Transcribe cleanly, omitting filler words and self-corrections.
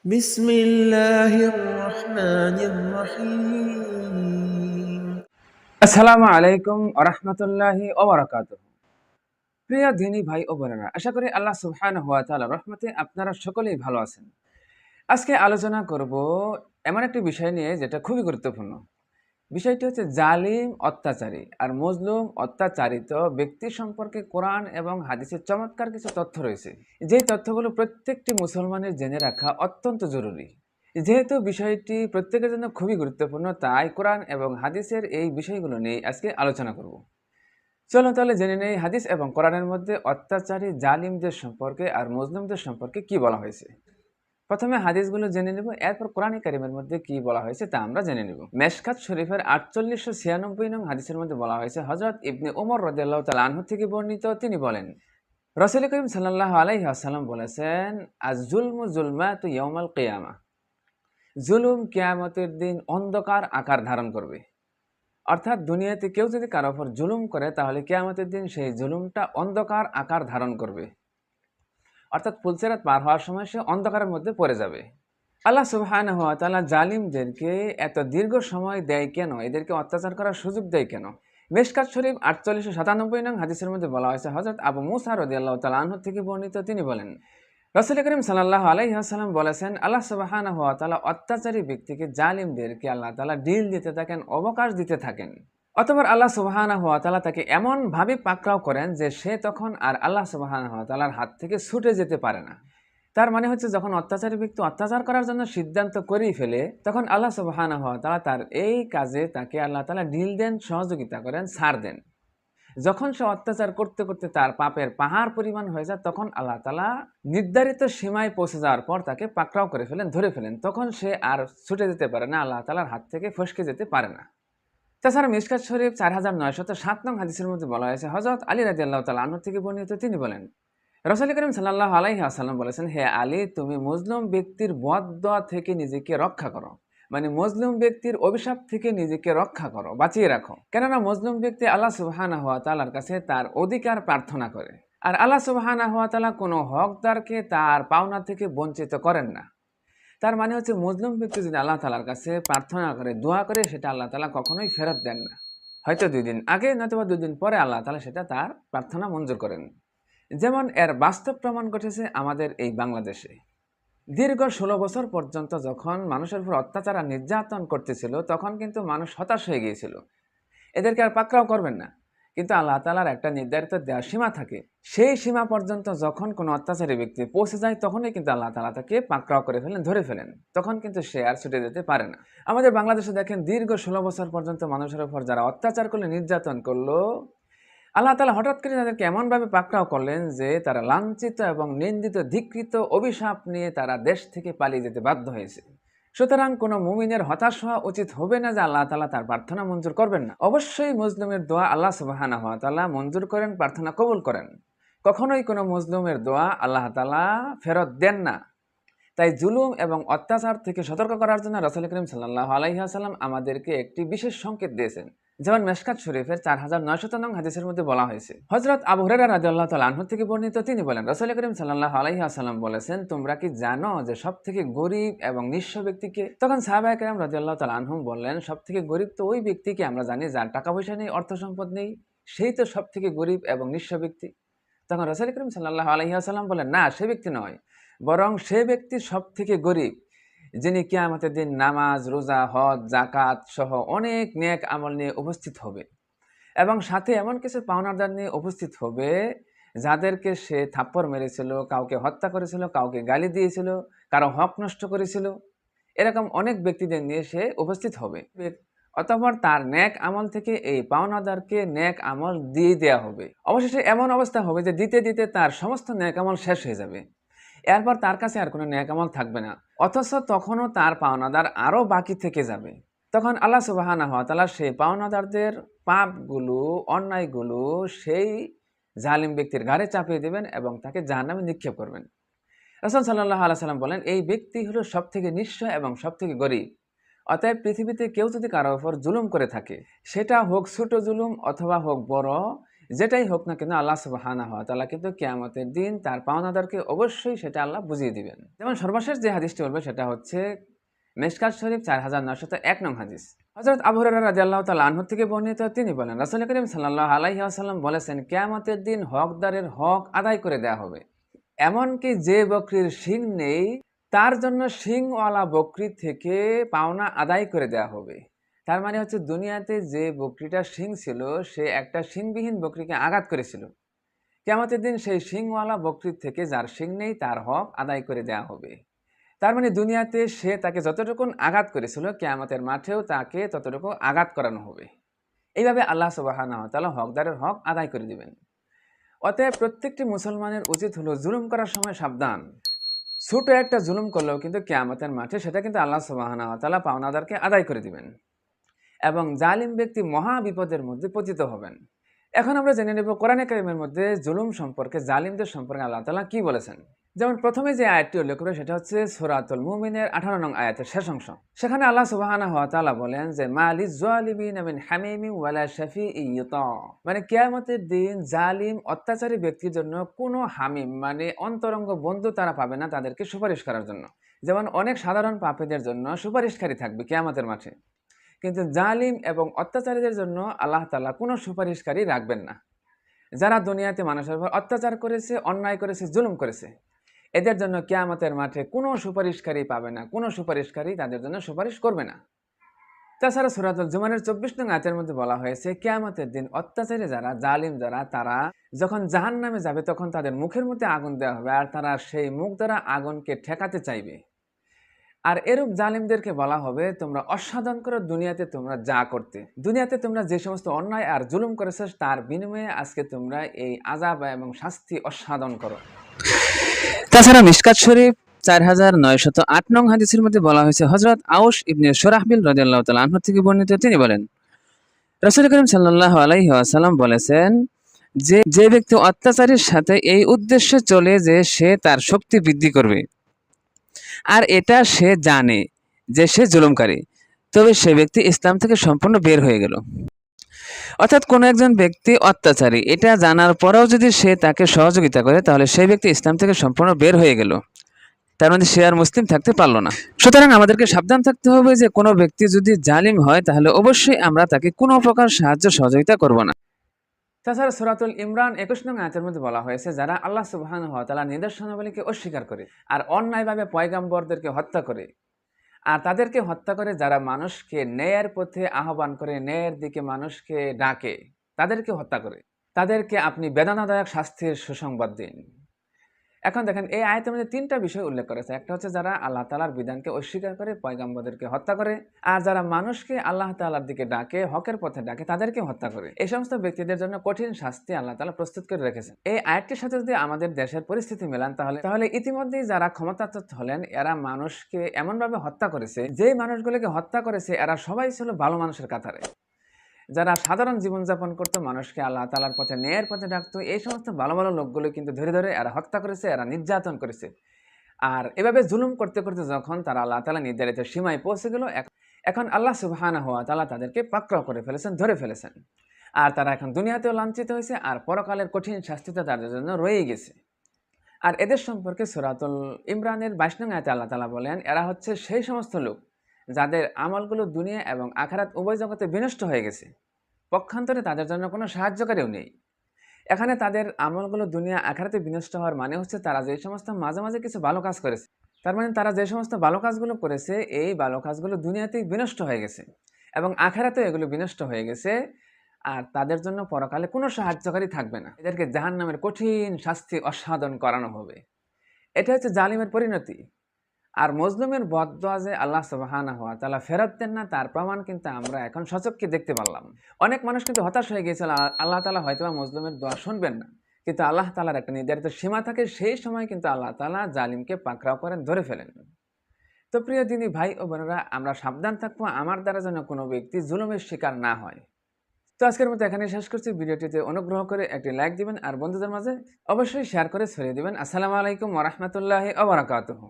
بسم الله الرحمن الرحيم আসসালামু আলাইকুম আরহামতুল্লাহি ওবারাকাতুহু। প্রিয় দিনী ভাই ও বোনেরা, আশা করি আল্লাহ সুবহানাহু ওয়া তাআলার রহমতে আপনারা সকলেই ভালো আছেন। আজকে আলোচনা করব এমন একটি বিষয় নিয়ে যেটা খুবই গুরুত্বপূর্ণ। বিষয়টি হচ্ছে জালিম অত্যাচারী আর মজলুম অত্যাচারিত ব্যক্তি সম্পর্কে কোরআন এবং হাদিসের চমৎকার কিছু তথ্য রয়েছে, যেই তথ্যগুলো প্রত্যেকটি মুসলমানের জেনে রাখা অত্যন্ত জরুরি। যেহেতু বিষয়টি প্রত্যেকের জন্য খুবই গুরুত্বপূর্ণ, তাই কোরআন এবং হাদিসের এই বিষয়গুলো নিয়ে আজকে আলোচনা করব। চলো তাহলে জেনে নেই হাদিস এবং কোরআনের মধ্যে অত্যাচারী জালিমদের সম্পর্কে আর মজলুমদের সম্পর্কে কি বলা হয়েছে। প্রথমে হাদিসগুলো জেনে নেব, এরপর কোরআন কারীমের মধ্যে কি বলা হয়েছে তা আমরা জেনে নেব। মেশকাত শরীফের 4896 নং হাদিসের মধ্যে বলা হয়েছে, হযরত ইবনে ওমর রাদিয়াল্লাহু তাআলা আনহু থেকে বর্ণিত, তিনি বলেন, রাসূল করিম সাল্লাল্লাহু আলাইহি ওয়াসাল্লাম বলেছেন, আয-যুলমু যুলমাতু ইয়াউমাল কিয়ামাহ, জুলুম কিয়ামতের দিন অন্ধকার আকার ধারণ করবে। অর্থাৎ দুনিয়াতে কেউ যদি কারো উপর জুলুম করে, তাহলে কিয়ামতের দিন সেই জুলুমটা অন্ধকার আকার ধারণ করবে। অর্থাৎ পুলসিরাত পার হওয়ার সময় সে অন্ধকারের মধ্যে পড়ে যাবে। আল্লাহ সুবহানাহু ওয়া তাআলা জালিমদেরকে এত দীর্ঘ সময় দেয় কেন? এদেরকে অত্যাচার করার সুযোগ দেয় কেন? মিশকাত শরীফ 4897 নং হাদিসের মধ্যে বলা হয়েছে, হযরত আবু মুসা রাদিয়াল্লাহু তাআলা আনহু থেকে বর্ণিত, তিনি বলেন, রাসূল করিম সাল্লাল্লাহু আলাইহি ওয়াসাল্লাম বলেছেন, আল্লাহ সুবহানাহু ওয়া তাআলা অত্যাচারী ব্যক্তিকে, জালিমদেরকে আল্লাহ তাআলা ঢিল দিতে থাকেন, অবকাশ দিতে থাকেন। অতঃপর আল্লাহ সুবহানাহু ওয়া তাআলা তাকে এমন ভাবে পাকড়াও করেন যে সে তখন আর আল্লাহ সুবহানাহু ওয়া তাআলার হাত থেকে ছুটে যেতে পারে না। তার মানে হচ্ছে, যখন অত্যাচারী ব্যক্তি অত্যাচার করার জন্য সিদ্ধান্ত করেই ফেলে, তখন আল্লাহ সুবহানাহু ওয়া তাআলা তার এই কাজে তাকে আল্লাহ তাআলা ঢিল দেন, সহযোগিতা করেন, ছাড় দেন। যখন সে অত্যাচার করতে করতে তার পাপের পাহাড় পরিমাণ হয়ে যায়, তখন আল্লাহ তাআলা নির্ধারিত সীমায় পৌঁছে যাওয়ার পর তাকে পাকড়াও করে ফেলেন, ধরে ফেলেন। তখন সে আর ছুটে যেতে পারে না, আল্লাহ তাআলার হাত থেকে ফসকে যেতে পারে না। তাছাড়া মিশকাত শরীফ 4907 নং হাদিসের মধ্যে বলা হয়েছে, হযরত আলী রাদিয়াল্লাহু তাআলা আনহু থেকে বর্ণিত, তিনি বলেন, রাসূল করিম সাল্লাল্লাহু আলাইহি ওয়াসাল্লাম বলেছেন, হে আলী, তুমি মজলুম ব্যক্তির বদদোয়া থেকে নিজেকে রক্ষা করো। মানে মজলুম ব্যক্তির অভিশাপ থেকে নিজেকে রক্ষা করো, বাঁচিয়ে রাখো। কেননা মজলুম ব্যক্তি আল্লাহ সুবহানাহু ওয়া তাআলার কাছে তার অধিকার প্রার্থনা করে, আর আল্লাহ সুবহানাহু ওয়া তাআলা কোনো হকদারকে তার পাওনা থেকে বঞ্চিত করেন না। তার মানে হচ্ছে, মজলুম ব্যক্তি যদি আল্লাহ তাআলার কাছে প্রার্থনা করে, দোয়া করে, সেটা আল্লাহ তাআলা কখনোই ফেরত দেন না। হয়তো 2 দিন আগে নয়তোবা 2 দিন পরে আল্লাহ তাআলা সেটা তার প্রার্থনা মঞ্জুর করেন। যেমন এর বাস্তব প্রমাণ ঘটেছে আমাদের এই বাংলাদেশে। দীর্ঘ 16 বছর পর্যন্ত যখন মানুষের উপর অত্যাচার আর নির্যাতন করতেছিল, তখন কিন্তু মানুষ হতাশ হয়ে গিয়েছিল, এদেরকে আর পাকড়াও করবেন না। কিন্তু আল্লাহ তাআলার একটা নির্ধারিত দেওয়া সীমা থাকে, সেই সীমা পর্যন্ত যখন কোনো অত্যাচারী ব্যক্তি পৌঁছে যায়, তখনই কিন্তু আল্লাহ তাআলা তাকে পাকড়াও করে ফেলেন, ধরে ফেলেন। তখন কিন্তু সে আর ছুটে যেতে পারে না। আমাদের বাংলাদেশে দেখেন, দীর্ঘ 16 বছর পর্যন্ত মানুষের উপর যারা অত্যাচার করলো, নির্যাতন করলো, আল্লাহ তাআলা হঠাৎ করে তাদেরকে এমনভাবে পাকড়াও করলেন যে তারা লাঞ্ছিত এবং নিন্দিত, ধিক্কৃত, অভিশাপ নিয়ে তারা দেশ থেকে পালিয়ে যেতে বাধ্য হয়েছে। সুতরাং কোনো মুমিনের হতাশ হওয়া উচিত হবে না যে আল্লাহ তাআলা তার প্রার্থনা মঞ্জুর করবেন না। অবশ্যই মজলুমের দোয়া আল্লাহ সুবহানাহু ওয়া তাআলা মঞ্জুর করেন, প্রার্থনা কবুল করেন। কখনোই কোনো মজলুমের দোয়া আল্লাহ তাআলা ফেরত দেন না। তাই জুলুম এবং অত্যাচার থেকে সতর্ক করার জন্য রাসূল করিম সাল্লাল্লাহু আলাইহি ওয়াসাল্লাম আমাদেরকে একটি বিশেষ সংকেত দিয়েছেন। যেমন মিশকাত শরীফের 4900 নং হাদিসের মধ্যে বলা হয়েছে, হযরত আবু হুরায়রা রাদিয়াল্লাহু তাআলা আনহু থেকে বর্ণিত, তিনি বলেন, রাসূল করিম সাল্লাল্লাহু আলাইহি ওয়াসাল্লাম বলেছেন, তোমরা কি জানো যে সবথেকে গরীব এবং নিঃস্ব ব্যক্তিকে? তখন সাহাবায়ে কেরাম রাদিয়াল্লাহু তাআলা আনহুম বললেন, সবথেকে গরীব তো ওই ব্যক্তিকে আমরা জানি যার টাকা পয়সা নেই, অর্থ সম্পদ নেই, সেই তো সবথেকে গরীব এবং নিঃস্ব ব্যক্তি। তখন রাসূল করিম সাল্লাল্লাহু আলাইহি ওয়াসাল্লাম বলেন, না, সে ব্যক্তি নয়, বরং সে ব্যক্তি সবথেকে গরীব যিনি কিয়ামতের দিন নামাজ, রোজা, হজ, যাকাত সহ অনেক নেক আমল নিয়ে উপস্থিত হবে এবং সাথে এমন কিছু পাওনাদার নিয়ে উপস্থিত হবে যাদেরকে সে থাপ্পড় মেরেছিল, কাউকে হত্যা করেছিল, কাউকে গালি দিয়েছিল, কারো হক নষ্ট করেছিল। এরকম অনেক ব্যক্তিদের নিয়ে সে উপস্থিত হবে। অতঃপর তার নেক আমল থেকে এই পাওনাদারকে নেক আমল দিয়ে দেওয়া হবে। অবশেষে এমন অবস্থা হবে যে দিতে দিতে তার সমস্ত নেক আমল শেষ হয়ে যাবে। এরপর তার কাছে আর কোনো নেক আমল থাকবে না, অথচ তখনও তার পাওনাদার আরও বাকি থেকে যাবে। তখন আল্লাহ সুবহানাহু ওয়া তাআলা সেই পাওনাদারদের পাপগুলো, অন্যায়গুলো সেই জালিম ব্যক্তির ঘাড়ে চাপিয়ে দেবেন এবং তাকে জাহান্নামে নিক্ষেপ করবেন। রাসূল সাল্লাল্লাহু আলাইহি সাল্লাম বলেন, এই ব্যক্তি হলো সবথেকে নিঃস্ব এবং সবথেকে গরীব। অতএব পৃথিবীতে কেউ যদি কারো উপর জুলুম করে থাকে, সেটা হোক ছোট জুলুম অথবা হোক বড়, যেটাই হোক না কেন আল্লাহ সুবহানাহু ওয়া তাআলা কিন্তু কিয়ামতের দিন তার পাওনাদারকে অবশ্যই সেটা আল্লাহ বুঝিয়ে দিবেন। যেমন সর্বশেষ যে হাদিসটি বলবো সেটা হচ্ছে মিশকাত শরীফ 4901 নং হাদিস। হযরত আবু হুরায়রা রাদিয়াল্লাহু তাআলা আনহু থেকে বর্ণিত, তিনি বলেন রাসূল করিম সাল্লাল্লাহু আলাইহি ওয়াসাল্লাম বলেছেন, কিয়ামতের দিন হকদারের হক আদায় করে দেয়া হবে। এমনকি যে বকরির শিং নেই তার জন্য শিংওয়ালা বকরি থেকে পাওনা আদায় করে দেয়া হবে। তার মানে হচ্ছে দুনিয়াতে যে বকরিটার শিং ছিল সে একটা শিংবিহীন বকরিকে আঘাত করেছিল। কিয়ামতের দিন সেই শিংওয়ালা বকরির থেকে যার শিং নেই তার হক আদায় করে দেয়া হবে। তার মানে দুনিয়াতে সে তাকে যতটুকু আঘাত করেছিল কিয়ামতের মাঠেও তাকে ততটুকু আঘাত করানো হবে। এইভাবে আল্লাহ সুবহানাহু ওয়া তাআলা হকদারের হক আদায় করে দিবেন। অতএব প্রত্যেকটি মুসলমানের উচিত হলো জুলুম করার সময় সাবধান। ছোট একটা জুলুম করলেও কিন্তু কিয়ামতের মাঠে সেটা কিন্তু আল্লাহ সুবহানাহু ওয়া তাআলা পাওনাদারকে আদায় করে দিবেন এবং জালিম ব্যক্তি মহা বিপদের মধ্যে পতিত হবেন। এখন আমরা জেনে নেব কোরআনে কারিমের মধ্যে জুলুম সম্পর্কে, জালিমদের সম্পর্কে আল্লাহ তাআলা কি বলেছেন। যেমন প্রথমে যে আয়াতটি উল্লেখ করে সেটা হচ্ছে সূরাতুল মুমিনের 18 নং আয়াতের শেষ অংশ। সেখানে আল্লাহ সুবহানাহু ওয়া তাআলা বলেন যে মালিজ জালিমিনা মিন হামিমিন ওয়ালা শাফিই ইউতা, মানে কিয়ামতের দিন জালিম অত্যাচারী ব্যক্তির জন্য কোনো হামিম মানে অন্তরঙ্গ বন্ধু তারা পাবে না তাদেরকে সুপারিশ করার জন্য। যেমন অনেক সাধারণ পাপীদের জন্য সুপারিশকারী থাকবে কিয়ামতের মাঠে, কিন্তু জালিম এবং অত্যাচারীদের জন্য আল্লাহ তাআলা কোনো সুপারিশকারী রাখবেন না। যারা দুনিয়াতে মানুষের উপর অত্যাচার করেছে, অন্যায় করেছে, জুলুম করেছে, এদের জন্য কিয়ামতের মাঠে কোনো সুপারিশকারী পাবে না, কোনো সুপারিশকারী তাদের জন্য সুপারিশ করবে না। তাছাড়া সূরাতুল জুমারের 24 নং আয়াতের মধ্যে বলা হয়েছে কিয়ামতের দিন অত্যাচারী যারা, জালিম যারা, তারা যখন জাহান্নামে যাবে তখন তাদের মুখের মধ্যে আগুন দেওয়া হবে আর তারা সেই মুখ দ্বারা আগুনকে ঠেকাতে চাইবে। আর এরূপ জালিমদেরকে বলা হবে তোমরা অসাধন করো দুনিয়াতে, তোমরা যা করতে, দুনিয়াতে তোমরা যে সমস্ত অন্যায় আর জুলুম করেছো তার বিনিময়ে আজকে তোমরা এই আযাব এবং শাস্তি অসাধন করো। তাছাড়া মিশকাত শরীফ 4908 নং হাদিসের মধ্যে বলা হয়েছে হযরত আউস ইবনে শুরাহবিল রাদিয়াল্লাহু তাআলা আনহু থেকে বর্ণিত, তিনি বলেন রাসূল করিম সাল্লাল্লাহু আলাইহি ওয়াসাল্লাম বলেছেন যে ব্যক্তি অত্যাচারীর সাথে এই উদ্দেশ্যে চলে যে সে তার শক্তি বৃদ্ধি করবে আর এটা সে জানে যে সে জুলুমকারী, তবে সে ব্যক্তি ইসলাম থেকে সম্পূর্ণ বের হয়ে গেল। অর্থাৎ কোনো একজন ব্যক্তি অত্যাচারী এটা জানার পরেও যদি সে তাকে সহযোগিতা করে তাহলে সেই ব্যক্তি ইসলাম থেকে সম্পূর্ণ বের হয়ে গেল, তার মধ্যে সে আর মুসলিম থাকতে পারলো না। সুতরাং আমাদেরকে সাবধান থাকতে হবে যে কোনো ব্যক্তি যদি জালিম হয় তাহলে অবশ্যই আমরা তাকে কোনো প্রকার সাহায্য সহযোগিতা করব না। তাছাড়া সূরাতুল ইমরান 21 নং আয়াতের মধ্যে বলা হয়েছে যারা আল্লাহ সুবহানাহু ওয়া তাআলার নিদর্শনাবলীকে অস্বীকার করে আর অন্যায়ভাবে পয়গম্বরদেরকে হত্যা করে, আর তাদেরকে হত্যা করে যারা মানুষকে ন্যায়ের পথে আহ্বান করে, ন্যায়ের দিকে মানুষকে ডাকে, তাদেরকে হত্যা করে, তাদেরকে আপনি বেদনাদায়ক শাস্তির সুসংবাদ দিন। এখন দেখেন এই আয়াতের মধ্যে তিনটা বিষয় উল্লেখ করেছে। একটা হচ্ছে যারা আল্লাহ তাআলার বিধানকে অস্বীকার করে, পয়গম্বরদেরকে হত্যা করে, আর যারা মানুষকে আল্লাহ তাআলার দিকে ডাকে, হকের পথে ডাকে, তাদেরকে হত্যা করে। এই সমস্ত ব্যক্তিদের জন্য কঠিন শাস্তি আল্লাহ তাআলা প্রস্তুত করে রেখেছেন। এই আয়াতটির সাথে যদি আমাদের দেশের পরিস্থিতি মেলান তাহলে ইতিমধ্যেই যারা ক্ষমতাচ্যুত হলেন এরা মানুষকে এমনভাবে হত্যা করেছে, যে মানুষগুলোকে হত্যা করেছে এরা সবাই ছিল ভালো মানুষের কাতারে। যারা সাধারণ জীবনযাপন করতো, মানুষকে আল্লাহ তাআলার পথে, ন্যায়ের পথে ডাকতো, এই সমস্ত ভালো ভালো লোকগুলো কিন্তু ধরে ধরে এরা হত্যা করেছে, এরা নির্যাতন করেছে। আর এভাবে জুলুম করতে করতে যখন তারা আল্লাহ তাআলা নির্ধারিত সীমায় পৌঁছে গেল, এখন আল্লাহ সুবহানাহু ওয়া তাআলা তাদেরকে পাকড়াও করে ফেলেছেন, ধরে ফেলেছেন। আর তারা এখন দুনিয়াতেও লাঞ্ছিত হয়েছে আর পরকালের কঠিন শাস্তিতে তাদের জন্য রয়ে গেছে। আর এদের সম্পর্কে সূরাতুল ইমরানের 22 নং আয়াতে আল্লাহ তাআলা বলেন এরা হচ্ছে সেই সমস্ত লোক যাদের আমলগুলো দুনিয়া এবং আখিরাত উভয় জগতে বিনষ্ট হয়ে গেছে, পক্ষান্তরে তাদের জন্য কোনো সাহায্যকারীও নেই। এখানে তাদের আমলগুলো দুনিয়া আখিরাতে বিনষ্ট হওয়ার মানে হচ্ছে তারা যে সমস্ত মাঝে মাঝে কিছু ভালো কাজ করেছে, তার মানে তারা যে সমস্ত ভালো কাজগুলো করেছে এই ভালো কাজগুলো দুনিয়াতেই বিনষ্ট হয়ে গেছে এবং আখিরাতেও এগুলো বিনষ্ট হয়ে গেছে। আর তাদের জন্য পরকালে কোনো সাহায্যকারী থাকবে না, এদেরকে জাহান্নামের কঠিন শাস্তি অসাধন করানো হবে। এটা হচ্ছে জালিমের পরিণতি। আর মজলুমের বদদোয়া যে আল্লাহ সুবহানাহু ওয়া তাআলা ফেরত দেন না তার প্রমাণ কিন্তু আমরা এখন সচক্ষে দেখতে পারলাম। অনেক মানুষ কিন্তু হতাশ হয়ে গিয়েছিল আল্লাহ তাআলা হয়তোবা মজলুমের দোয়া শুনবেন না, কিন্তু আল্লাহ তাআলার একটা নির্ধারিত সীমা থাকে, সেই সময় কিন্তু আল্লাহ তাআলা জালিমকে পাকড়াও করেন, ধরে ফেলেন। তো প্রিয় দিনী ভাই ও বোনেরা, আমরা সাবধান থাকবো আমার দ্বারা যেন কোনো ব্যক্তি জুলুমের শিকার না হয়। তো আজকের মতো এখানে শেষ করছি। ভিডিওটিতে অনুগ্রহ করে একটি লাইক দিবেন আর বন্ধুদের মাঝে অবশ্যই শেয়ার করে ছড়িয়ে দিবেন। আসসালামু আলাইকুম ওয়া রাহমাতুল্লাহি ওয়া বারাকাতুহু।